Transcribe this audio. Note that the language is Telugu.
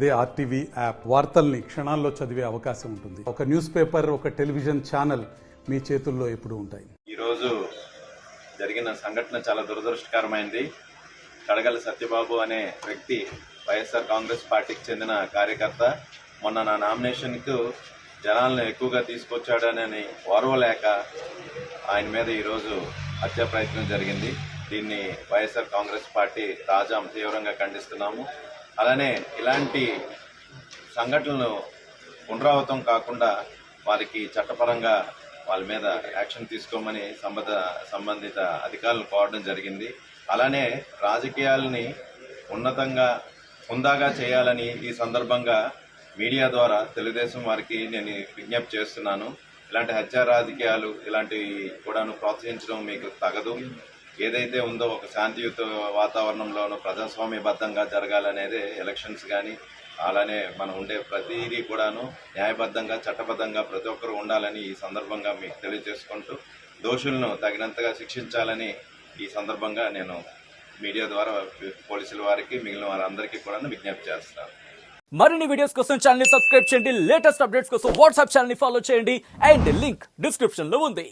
అదే ఆర్టీవీ యాప్ వార్తల్ని క్షణాల్లో చదివే అవకాశం ఉంటుంది. ఒక న్యూస్ పేపర్, ఒక టెలివిజన్ ఛానల్ మీ చేతుల్లో ఎప్పుడూ ఉంటాయి. ఈరోజు జరిగిన సంఘటన చాలా దురదృష్టకరమైంది. కడగల సత్యబాబు అనే వ్యక్తి వైఎస్ఆర్ కాంగ్రెస్ పార్టీకి చెందిన కార్యకర్త. మొన్న నా నామినేషన్కు జనాలను ఎక్కువగా తీసుకొచ్చాడని ఓర్వలేక ఆయన మీద ఈరోజు హత్యా ప్రయత్నం జరిగింది. దీన్ని వైఎస్ఆర్ కాంగ్రెస్ పార్టీ రాజాం తీవ్రంగా ఖండిస్తున్నాము. అలానే ఇలాంటి సంఘటనలు పునరావృతం కాకుండా వారికి చట్టపరంగా వాళ్ళ మీద యాక్షన్ తీసుకోమని సంబంధిత అధికారులు కోరడం జరిగింది. అలానే రాజకీయాలని ఉన్నతంగా హుందాగా చేయాలని ఈ సందర్భంగా మీడియా ద్వారా తెలుగుదేశం వారికి నేను విజ్ఞప్తి చేస్తున్నాను. ఇలాంటి హత్యా రాజకీయాలు ఇలాంటివి కూడాను ప్రోత్సహించడం మీకు తగదు. ఏదైతే ఉందో ఒక శాంతియుత వాతావరణంలోనూ ప్రజాస్వామ్యబద్ధంగా జరగాలనేదే ఎలక్షన్స్ కానీ అలానే మనం ఉండే ప్రతిదీ కూడాను న్యాయబద్ధంగా చట్టబద్ధంగా ప్రతి ఒక్కరూ ఉండాలని ఈ సందర్భంగా మీకు తెలియజేసుకుంటూ దోషులను తగినంతగా శిక్షించాలని ఈ సందర్భంగా నేను మీడియా ద్వారా పోలీసుల వారికి మిగిలిన వారందరికీ కూడా విజ్ఞప్తి చేస్తాను. మరిన్ని వీడియోస్ కోసం ఛానల్ ని సబ్స్క్రైబ్ చేయండి. లేటెస్ట్ అప్డేట్స్ కోసం వాట్సాప్ ఛానల్ ని ఫాలో చేయండి. అండ్ లింక్ డిస్క్రిప్షన్ లో ఉంది.